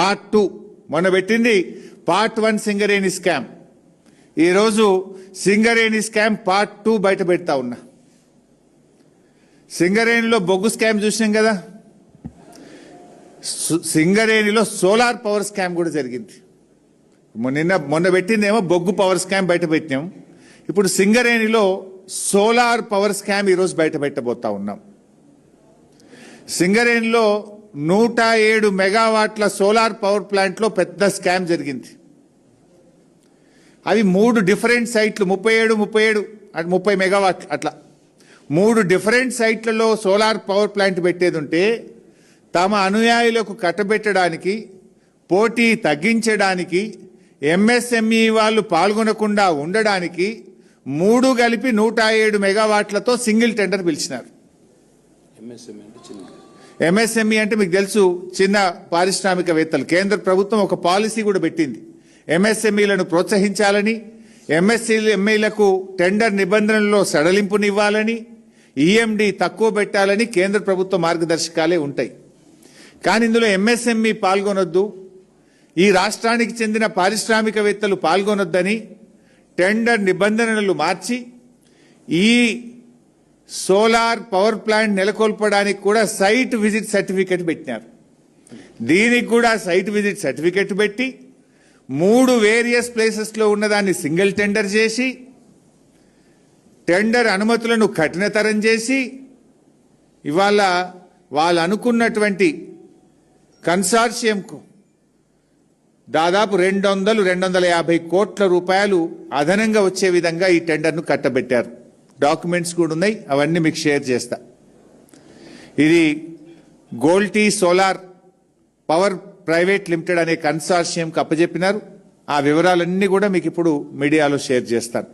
Part 2 మొన్న పెట్టింది part 1 Singareni scam. ఈరోజు సింగరేణి స్కామ్ పార్ట్ 2 బయట పెడతా ఉన్నా. సింగరేణిలో బొగ్గు స్కామ్ చూసినాం కదా, సింగరేణిలో సోలార్ పవర్ స్కామ్ కూడా జరిగింది. మొన్న పెట్టిందేమో బొగ్గు పవర్ స్కామ్ బయట పెట్టినాం. ఇప్పుడు సింగరేణిలో సోలార్ పవర్ స్కామ్ ఈరోజు బయట పెట్టబోతా ఉన్నాం. సింగరేణిలో 107 మెగావాట్ల సోలార్ పవర్ ప్లాంట్లో పెద్ద స్కామ్ జరిగింది. అవి 3 డిఫరెంట్ సైట్లు, 37 అంటే 30 మెగావాట్ అట్లా 3 డిఫరెంట్ సైట్లలో సోలార్ పవర్ ప్లాంట్ పెట్టేది ఉంటే తమ అనుయాయులకు కట్టబెట్టడానికి, పోటీ తగ్గించడానికి, ఎంఎస్ఎంఈ వాళ్ళు పాల్గొనకుండా ఉండడానికి 3 కలిపి 107 మెగావాట్లతో సింగిల్ టెండర్ పిలిచినారు. ఎంఎస్ఎంఈ అంటే మీకు తెలుసు, చిన్న పారిశ్రామికవేత్తలు. కేంద్ర ప్రభుత్వం ఒక పాలసీ కూడా పెట్టింది, ఎంఎస్ఎంఈలను ప్రోత్సహించాలని, ఎంఎస్ఎంఈలకు టెండర్ నిబంధనల్లో సడలింపునివ్వాలని, ఈఎండి తక్కువ పెట్టాలని కేంద్ర ప్రభుత్వ మార్గదర్శకాలే ఉంటాయి. కానీ ఇందులో ఎంఎస్ఎంఈ పాల్గొనొద్దు, ఈ రాష్ట్రానికి చెందిన పారిశ్రామికవేత్తలు పాల్గొనొద్దని టెండర్ నిబంధనలు మార్చి ఈ సోలార్ పవర్ ప్లాంట్ నెలకొల్పడానికి కూడా సైట్ విజిట్ సర్టిఫికెట్ పెట్టినారు. దీనికి కూడా సైట్ విజిట్ సర్టిఫికెట్ పెట్టి 3 వేరియస్ ప్లేసెస్లో ఉన్నదాన్ని సింగిల్ టెండర్ చేసి, టెండర్ అనుమతులను కఠినతరం చేసి, ఇవాళ వాళ్ళు అనుకున్నటువంటి కన్సార్షియంకు దాదాపు 200-250 కోట్ల రూపాయలు అదనంగా వచ్చే విధంగా ఈ టెండర్ను కట్టబెట్టారు. డాక్యుమెంట్స్ కూడా ఉన్నాయి, అవన్నీ మీకు షేర్ చేస్తా. ఇది గోల్టీ సోలార్ పవర్ ప్రైవేట్ లిమిటెడ్ అనే కన్సార్షియంకి అప్పచెప్పినారు. ఆ వివరాలన్నీ కూడా మీకు ఇప్పుడు మీడియాలో షేర్ చేస్తాను.